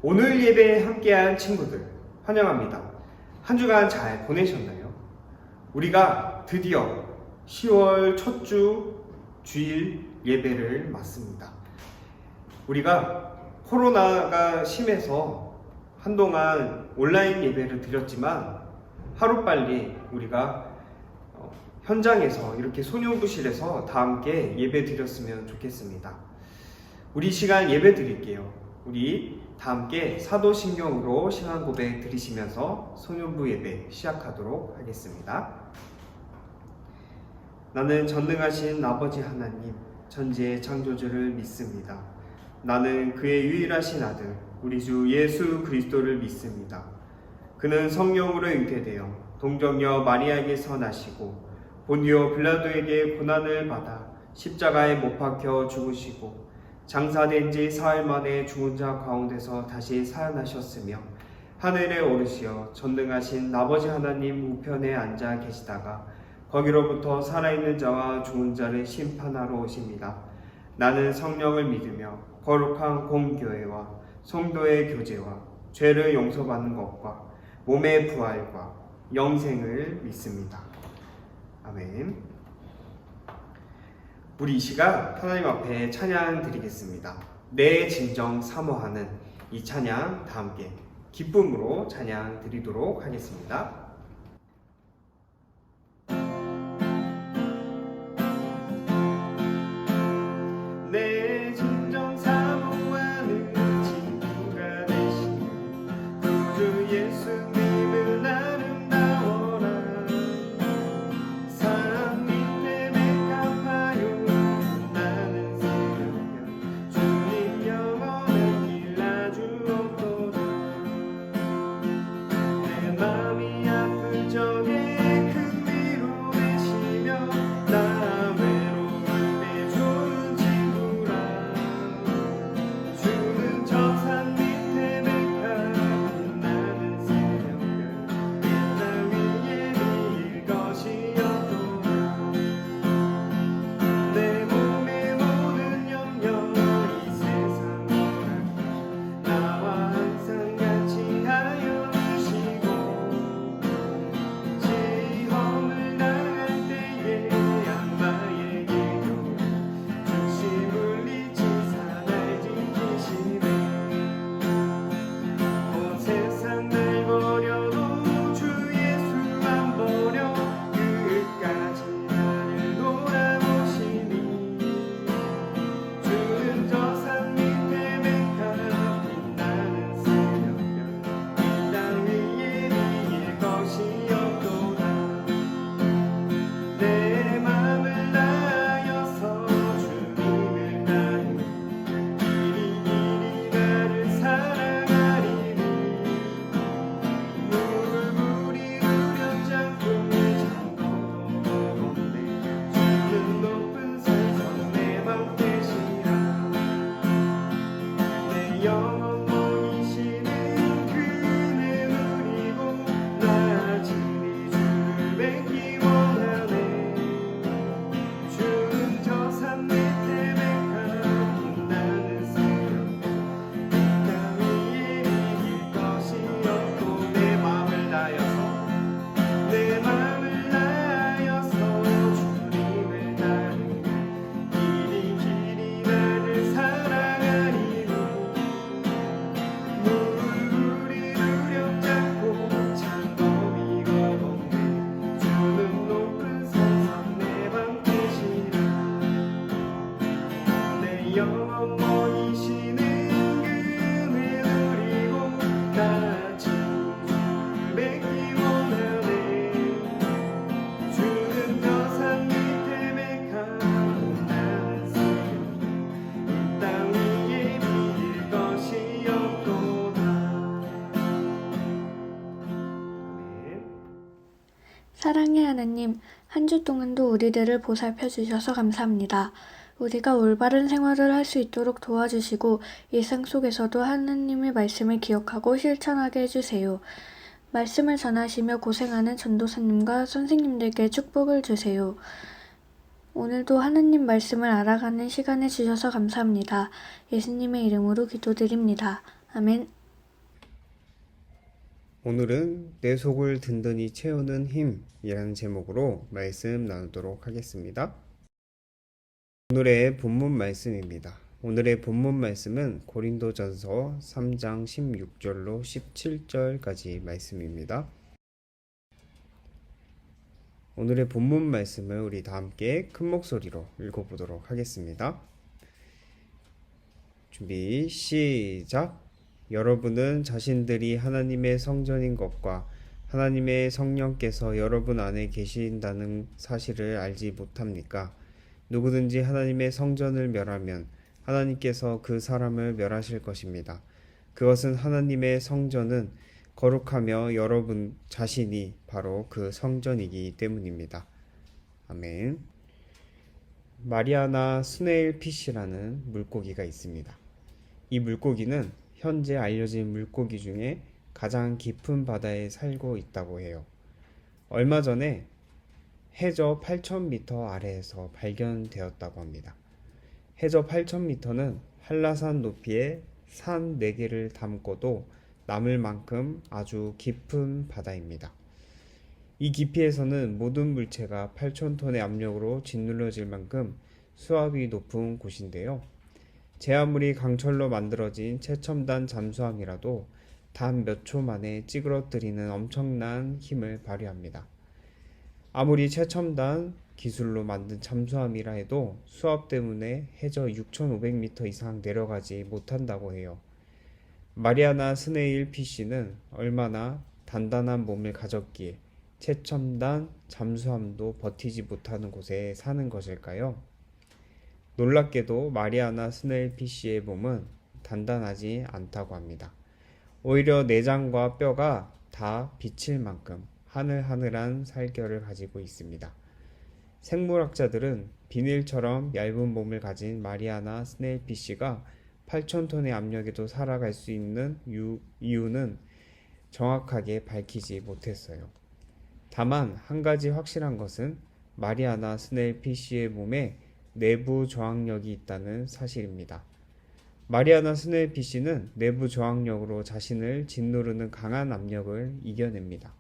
오늘 예배에 함께한 친구들 환영합니다. 한 주간 잘 보내셨나요? 우리가 드디어 10월 첫 주 주일 예배를 맞습니다. 우리가 코로나가 심해서 한동안 온라인 예배를 드렸지만 하루빨리 우리가 현장에서 이렇게 소녀부실에서 다 함께 예배 드렸으면 좋겠습니다. 우리 시간 예배 드릴게요. 우리 다 함께 사도신경으로 신앙 고백 드리시면서 소년부 예배 시작하도록 하겠습니다. 나는 전능하신 아버지 하나님, 천지의 창조주를 믿습니다. 나는 그의 유일하신 아들, 우리 주 예수 그리스도를 믿습니다. 그는 성령으로 잉태되어 동정녀 마리아에게서 나시고 본디오 빌라도에게 고난을 받아 십자가에 못 박혀 죽으시고 장사된 지 사흘 만에 죽은 자 가운데서 다시 살아나셨으며 하늘에 오르시어 전능하신 아버지 하나님 우편에 앉아 계시다가 거기로부터 살아있는 자와 죽은 자를 심판하러 오십니다. 나는 성령을 믿으며 거룩한 공교회와 성도의 교제와 죄를 용서받는 것과 몸의 부활과 영생을 믿습니다. 아멘. 우리 이 시간 하나님 앞에 찬양 드리겠습니다. 내 진정 사모하는 이 찬양 다 함께 기쁨으로 찬양 드리도록 하겠습니다. 내 진정 사모하는 친구가 되신 구주 예수님은 아름다워라. 산 밑에 백합화요 나는 새벽별 주님 영원한 길 아주옵도다. 내 마음이 아픈 적에 큰 위로 되시며 나 외로울 때 좋은 친구라. 주는 저 산 밑에 백합 나는 새벽별 땅 위에 밀 것이었도다. 내 몸의 모든 염려 이 세상 보라 나와 항상 같이 하여 주시고 시험을 당할 때에 악마에게 주시 물리치사 날 지키시네. 온 세상 날 버려도 주 예수만 버려 끝까지 나를 돌아보시니. 주는 저 산 밑에 백합 빛나는 새벽별 이 땅 위에 밀 것이었도다. 내 맘을 다하여서 주님을 따르니 길이 나를 사랑하리니. 물불이 우려잡고 잠궈도 버겁네. 주는 높은 산성 내 맘 되시라. 내 영혼 먹이시는 그네 누리고 나 친히 주를 뵙기 원하네. 주는 저 산 밑에 백합 빛나는 새벽별 땅 위에 이길 것이었고. 내 마음을 다하여서 주님을 따르니 길이 나를 사랑하리니. 물불이 두렵잡고 창검이 거범해. 주는 높은 산성 내 방 되시라. 내 영혼 먹이시는 그네 누리고 나 친히 주를 뵙기 원하네. 주는 저 산 밑에 백합 빛나는 새벽별 이 땅 위에 밀 것이었도다. 아멘. 사랑의 하나님, 한 주 동안도 우리들을 보살펴 주셔서 감사합니다. 우리가 올바른 생활을 할 수 있도록 도와주시고 일상 속에서도 하나님의 말씀을 기억하고 실천하게 해주세요. 말씀을 전하시며 고생하는 전도사님과 선생님들께 축복을 주세요. 오늘도 하나님 말씀을 알아가는 시간을 주셔서 감사합니다. 예수님의 이름으로 기도드립니다. 아멘. 오늘은 내 속을 든든히 채우는 힘이라는 제목으로 말씀 나누도록 하겠습니다. 오늘의 본문 말씀입니다. 오늘의 본문 말씀은 고린도전서 3장 16절로 17절까지 말씀입니다. 오늘의 본문 말씀을 우리 다 함께 큰 목소리로 읽어보도록 하겠습니다. 준비 시작. 여러분은 자신들이 하나님의 성전인 것과 하나님의 성령께서 여러분 안에 계신다는 사실을 알지 못합니까? 누구든지 하나님의 성전을 멸하면 하나님께서 그 사람을 멸하실 것입니다. 그것은 하나님의 성전은 거룩하며 여러분 자신이 바로 그 성전이기 때문입니다. 아멘. 마리아나 스네일 피쉬라는 물고기가 있습니다. 이 물고기는 현재 알려진 물고기 중에 가장 깊은 바다에 살고 있다고 해요. 얼마 전에 해저 8,000m 아래에서 발견되었다고 합니다. 해저 8,000m는 한라산 높이의 산 4개를 담고도 남을 만큼 아주 깊은 바다입니다. 이 깊이에서는 모든 물체가 8,000톤의 압력으로 짓눌러질 만큼 수압이 높은 곳인데요. 제 아무리 강철로 만들어진 최첨단 잠수함이라도 단 몇 초 만에 찌그러뜨리는 엄청난 힘을 발휘합니다. 아무리 최첨단 기술로 만든 잠수함이라 해도 수압 때문에 해저 6,500m 이상 내려가지 못한다고 해요. 마리아나 스네일 피쉬는 얼마나 단단한 몸을 가졌기에 최첨단 잠수함도 버티지 못하는 곳에 사는 것일까요? 놀랍게도 마리아나 스네일 피쉬의 몸은 단단하지 않다고 합니다. 오히려 내장과 뼈가 다 비칠 만큼 하늘하늘한 살결을 가지고 있습니다. 생물학자들은 비닐처럼 얇은 몸을 가진 마리아나 스네일 피쉬가 8,000톤의 압력에도 살아갈 수 있는 이유는 정확하게 밝히지 못했어요. 다만 한 가지 확실한 것은 마리아나 스네일 피쉬의 몸에 내부 저항력이 있다는 사실입니다. 마리아나 스네일 피쉬는 내부 저항력으로 자신을 짓누르는 강한 압력을 이겨냅니다.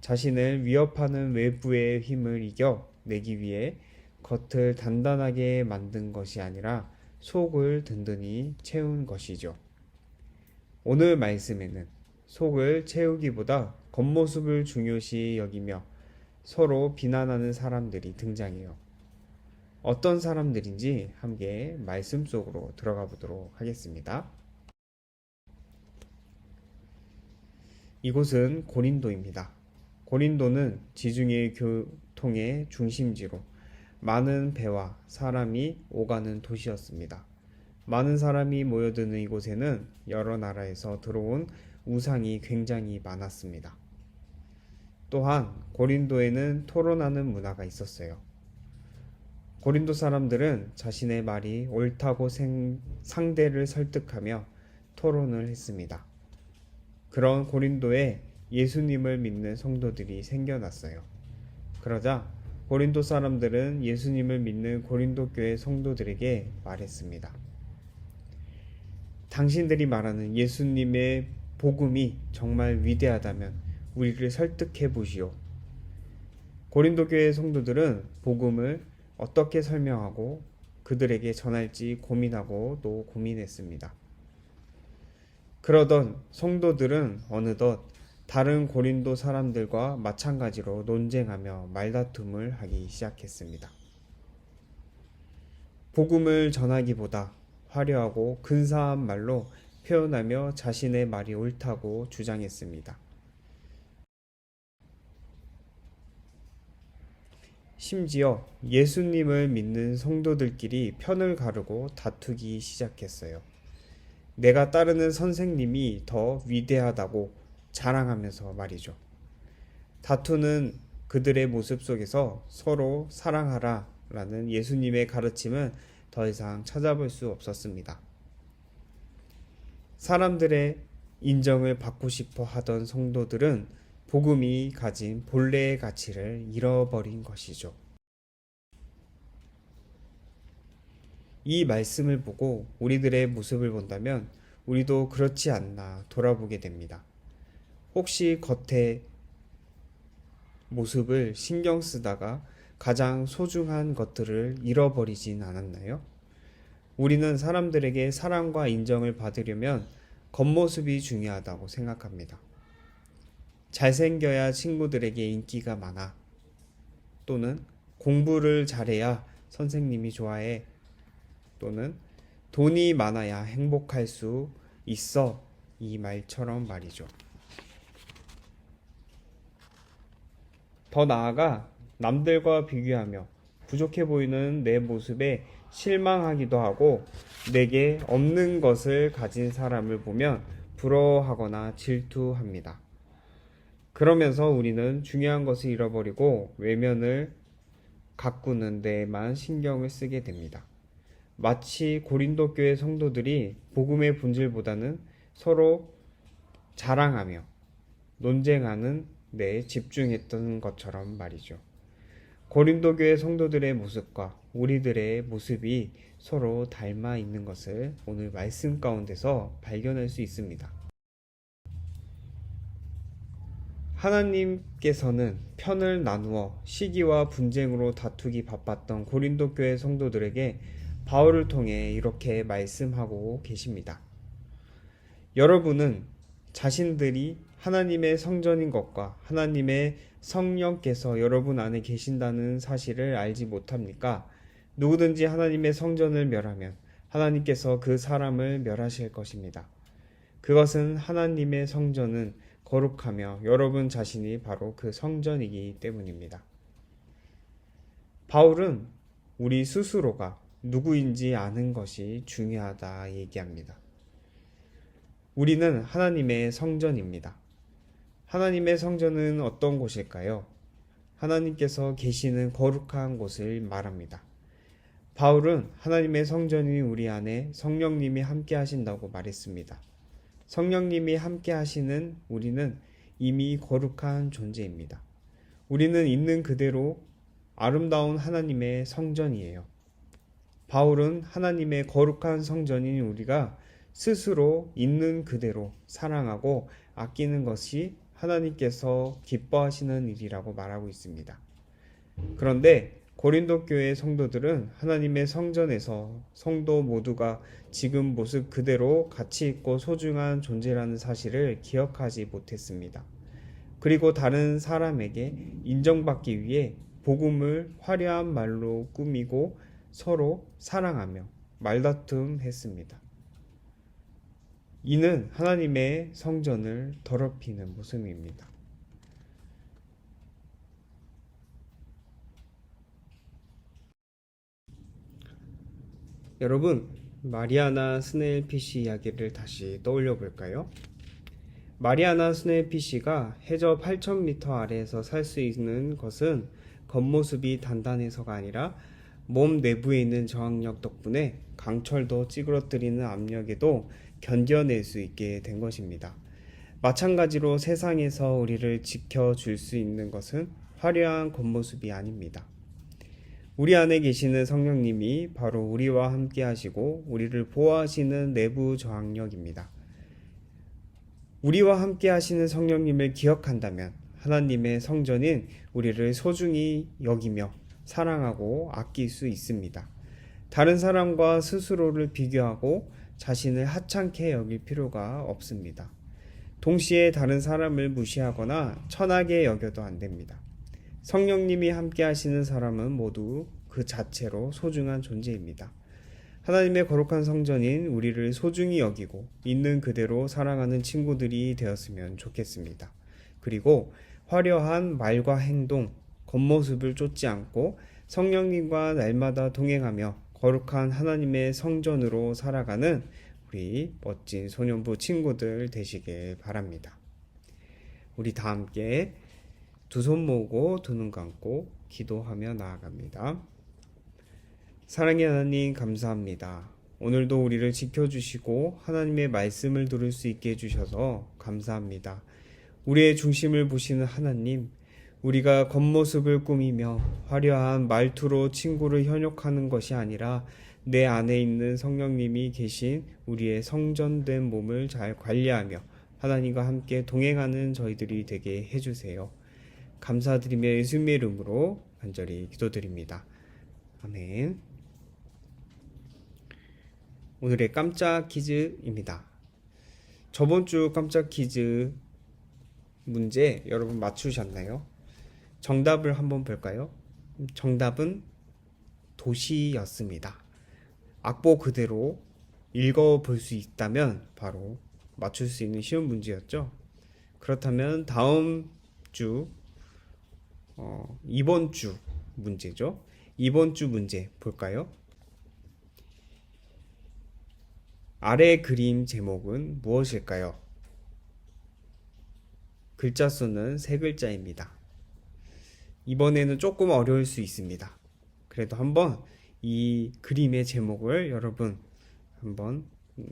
자신을 위협하는 외부의 힘을 이겨내기 위해 겉을 단단하게 만든 것이 아니라 속을 든든히 채운 것이죠. 오늘 말씀에는 속을 채우기보다 겉모습을 중요시 여기며 서로 비난하는 사람들이 등장해요. 어떤 사람들인지 함께 말씀 속으로 들어가 보도록 하겠습니다. 이곳은 고린도입니다. 고린도는 지중해 교통의 중심지로 많은 배와 사람이 오가는 도시였습니다. 많은 사람이 모여드는 이곳에는 여러 나라에서 들어온 우상이 굉장히 많았습니다. 또한 고린도에는 토론하는 문화가 있었어요. 고린도 사람들은 자신의 말이 옳다고 상대를 설득하며 토론을 했습니다. 그런 고린도에 예수님을 믿는 성도들이 생겨났어요. 그러자 고린도 사람들은 예수님을 믿는 고린도 교회 성도들에게 말했습니다. 당신들이 말하는 예수님의 복음이 정말 위대하다면 우리를 설득해 보시오. 고린도 교회 성도들은 복음을 어떻게 설명하고 그들에게 전할지 고민하고 또 고민했습니다. 그러던 성도들은 어느덧 다른 고린도 사람들과 마찬가지로 논쟁하며 말다툼을 하기 시작했습니다. 복음을 전하기보다 화려하고 근사한 말로 표현하며 자신의 말이 옳다고 주장했습니다. 심지어 예수님을 믿는 성도들끼리 편을 가르고 다투기 시작했어요. 내가 따르는 선생님이 더 위대하다고 자랑하면서 말이죠. 다투는 그들의 모습 속에서 서로 사랑하라 라는 예수님의 가르침은 더 이상 찾아볼 수 없었습니다. 사람들의 인정을 받고 싶어 하던 성도들은 복음이 가진 본래의 가치를 잃어버린 것이죠. 이 말씀을 보고 우리들의 모습을 본다면 우리도 그렇지 않나 돌아보게 됩니다. 혹시 겉의 모습을 신경 쓰다가 가장 소중한 것들을 잃어버리진 않았나요? 우리는 사람들에게 사랑과 인정을 받으려면 겉모습이 중요하다고 생각합니다. 잘생겨야 친구들에게 인기가 많아. 또는 공부를 잘해야 선생님이 좋아해. 또는 돈이 많아야 행복할 수 있어. 이 말처럼 말이죠. 더 나아가 남들과 비교하며 부족해 보이는 내 모습에 실망하기도 하고 내게 없는 것을 가진 사람을 보면 부러워하거나 질투합니다. 그러면서 우리는 중요한 것을 잃어버리고 외면을 가꾸는 데에만 신경을 쓰게 됩니다. 마치 고린도 교회 성도들이 복음의 본질보다는 서로 자랑하며 논쟁하는 데 집중했던 것처럼 말이죠. 고린도 교회 성도들의 모습과 우리들의 모습이 서로 닮아 있는 것을 오늘 말씀 가운데서 발견할 수 있습니다. 하나님께서는 편을 나누어 시기와 분쟁으로 다투기 바빴던 고린도 교회 성도들에게 바울을 통해 이렇게 말씀하고 계십니다. 여러분은 자신들이 하나님의 성전인 것과 하나님의 성령께서 여러분 안에 계신다는 사실을 알지 못합니까? 누구든지 하나님의 성전을 멸하면 하나님께서 그 사람을 멸하실 것입니다. 그것은 하나님의 성전은 거룩하며 여러분 자신이 바로 그 성전이기 때문입니다. 바울은 우리 스스로가 누구인지 아는 것이 중요하다 얘기합니다. 우리는 하나님의 성전입니다. 하나님의 성전은 어떤 곳일까요? 하나님께서 계시는 거룩한 곳을 말합니다. 바울은 하나님의 성전이 우리 안에 성령님이 함께 하신다고 말했습니다. 성령님이 함께 하시는 우리는 이미 거룩한 존재입니다. 우리는 있는 그대로 아름다운 하나님의 성전이에요. 바울은 하나님의 거룩한 성전인 우리가 스스로 있는 그대로 사랑하고 아끼는 것이 하나님께서 기뻐하시는 일이라고 말하고 있습니다. 그런데 고린도 교회 성도들은 하나님의 성전에서 성도 모두가 지금 모습 그대로 가치 있고 소중한 존재라는 사실을 기억하지 못했습니다. 그리고 다른 사람에게 인정받기 위해 복음을 화려한 말로 꾸미고 서로 사랑하며 말다툼했습니다. 이는 하나님의 성전을 더럽히는 모습입니다. 여러분, 마리아나 스네일피쉬 이야기를 다시 떠올려 볼까요? 마리아나 스네일피쉬가 해저 8,000m 아래에서 살 수 있는 것은 겉모습이 단단해서가 아니라 몸 내부에 있는 저항력 덕분에 강철도 찌그러뜨리는 압력에도 견뎌낼 수 있게 된 것입니다. 마찬가지로 세상에서 우리를 지켜줄 수 있는 것은 화려한 겉모습이 아닙니다. 우리 안에 계시는 성령님이 바로 우리와 함께 하시고 우리를 보호하시는 내부 저항력입니다. 우리와 함께 하시는 성령님을 기억한다면 하나님의 성전인 우리를 소중히 여기며 사랑하고 아낄 수 있습니다. 다른 사람과 스스로를 비교하고 자신을 하찮게 여길 필요가 없습니다. 동시에 다른 사람을 무시하거나 천하게 여겨도 안 됩니다. 성령님이 함께 하시는 사람은 모두 그 자체로 소중한 존재입니다. 하나님의 거룩한 성전인 우리를 소중히 여기고 있는 그대로 사랑하는 친구들이 되었으면 좋겠습니다. 그리고 화려한 말과 행동, 겉모습을 쫓지 않고 성령님과 날마다 동행하며 거룩한 하나님의 성전으로 살아가는 우리 멋진 소년부 친구들 되시길 바랍니다. 우리 다 함께 두 손 모으고 두 눈 감고 기도하며 나아갑니다. 사랑의 하나님 감사합니다. 오늘도 우리를 지켜주시고 하나님의 말씀을 들을 수 있게 해주셔서 감사합니다. 우리의 중심을 보시는 하나님, 우리가 겉모습을 꾸미며 화려한 말투로 친구를 현혹하는 것이 아니라 내 안에 있는 성령님이 계신 우리의 성전된 몸을 잘 관리하며 하나님과 함께 동행하는 저희들이 되게 해주세요. 감사드리며 예수님의 이름으로 간절히 기도드립니다. 아멘. 오늘의 깜짝 퀴즈입니다. 저번 주 깜짝 퀴즈 문제 여러분 맞추셨나요? 정답을 한번 볼까요? 정답은 도시였습니다. 악보 그대로 읽어볼 수 있다면 바로 맞출 수 있는 쉬운 문제였죠. 그렇다면 다음 주 이번 주 문제죠. 이번 주 문제 볼까요? 아래 그림 제목은 무엇일까요? 글자 수는 3글자입니다. 이번에는 조금 어려울 수 있습니다. 그래도 한번 이 그림의 제목을 여러분 한번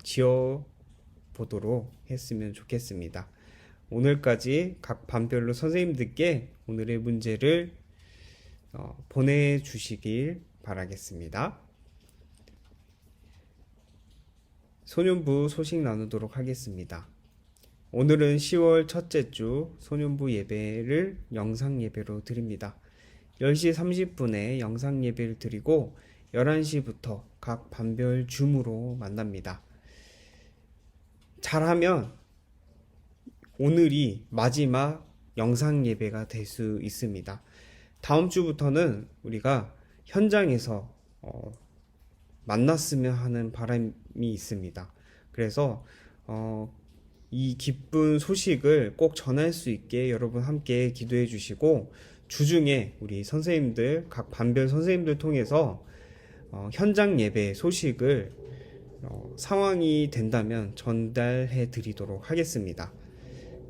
지어 보도록 했으면 좋겠습니다. 오늘까지 각 반별로 선생님들께 오늘의 문제를 보내주시길 바라겠습니다. 소년부 소식 나누도록 하겠습니다. 오늘은 10월 첫째 주 소년부 예배를 영상 예배로 드립니다. 10시 30분에 영상 예배를 드리고 11시부터 각 반별 줌으로 만납니다. 잘하면 오늘이 마지막 영상 예배가 될 수 있습니다. 다음 주부터는 우리가 현장에서 만났으면 하는 바람이 있습니다. 그래서 이 기쁜 소식을 꼭 전할 수 있게 여러분 함께 기도해 주시고 주중에 우리 선생님들 각 반별 선생님들 통해서 현장 예배 소식을 상황이 된다면 전달해 드리도록 하겠습니다.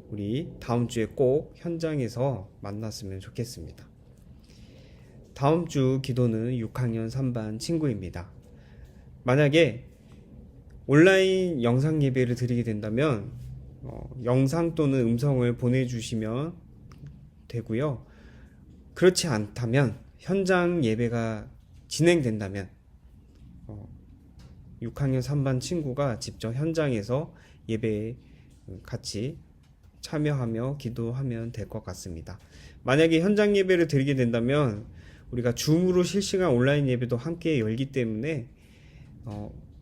우리 다음 주에 꼭 현장에서 만났으면 좋겠습니다. 다음 주 기도는 6학년 3반 친구입니다. 만약에 온라인 영상 예배를 드리게 된다면 영상 또는 음성을 보내주시면 되고요. 그렇지 않다면 현장 예배가 진행된다면 6학년 3반 친구가 직접 현장에서 예배에 같이 참여하며 기도하면 될 것 같습니다. 만약에 현장 예배를 드리게 된다면 우리가 줌으로 실시간 온라인 예배도 함께 열기 때문에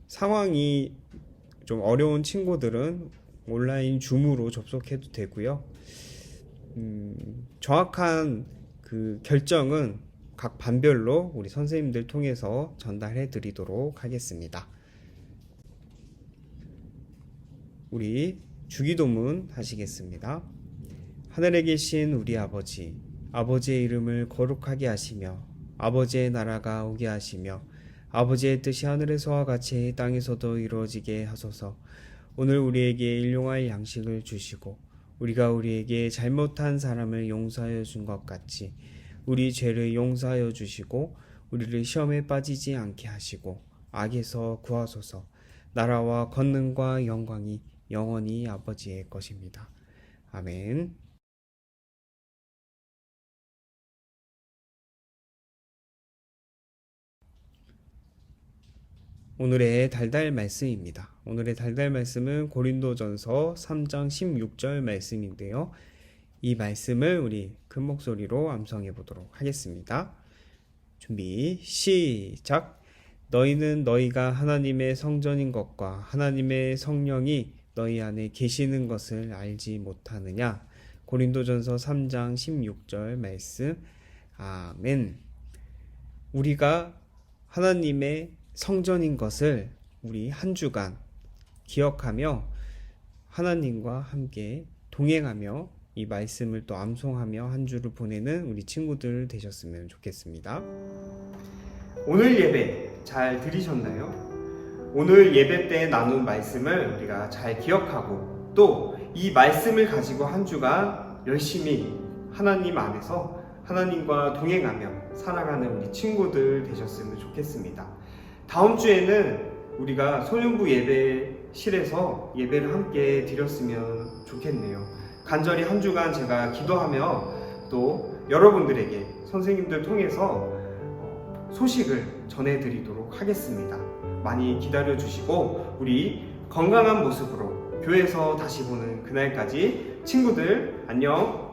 상황이 좀 어려운 친구들은 온라인 줌으로 접속해도 되고요. 정확한 그 결정은 각 반별로 우리 선생님들 통해서 전달해 드리도록 하겠습니다. 우리 주기도문 하시겠습니다. 하늘에 계신 우리 아버지, 아버지의 이름을 거룩하게 하시며 아버지의 나라가 오게 하시며 아버지의 뜻이 하늘에서와 같이 땅에서도 이루어지게 하소서. 오늘 우리에게 일용할 양식을 주시고 우리가 우리에게 잘못한 사람을 용서하여 준 것 같이 우리 죄를 용서하여 주시고 우리를 시험에 빠지지 않게 하시고 악에서 구하소서. 나라와 권능과 영광이 영원히 아버지의 것입니다. 아멘. 오늘의 달달 말씀입니다. 오늘의 달달 말씀은 고린도전서 3장 16절 말씀인데요. 이 말씀을 우리 큰 목소리로 암송해 보도록 하겠습니다. 준비 시작. 너희는 너희가 하나님의 성전인 것과 하나님의 성령이 너희 안에 계시는 것을 알지 못하느냐. 고린도전서 3장 16절 말씀. 아멘. 우리가 하나님의 성전인 것을 우리 한 주간 기억하며 하나님과 함께 동행하며 이 말씀을 또 암송하며 한 주를 보내는 우리 친구들 되셨으면 좋겠습니다. 오늘 예배 잘 들으셨나요? 오늘 예배 때 나눈 말씀을 우리가 잘 기억하고 또 이 말씀을 가지고 한 주간 열심히 하나님 안에서 하나님과 동행하며 살아가는 우리 친구들 되셨으면 좋겠습니다. 다음 주에는 우리가 소년부 예배실에서 예배를 함께 드렸으면 좋겠네요. 간절히 한 주간 제가 기도하며 또 여러분들에게 선생님들 통해서 소식을 전해드리도록 하겠습니다. 많이 기다려주시고 우리 건강한 모습으로 교회에서 다시 보는 그날까지 친구들 안녕.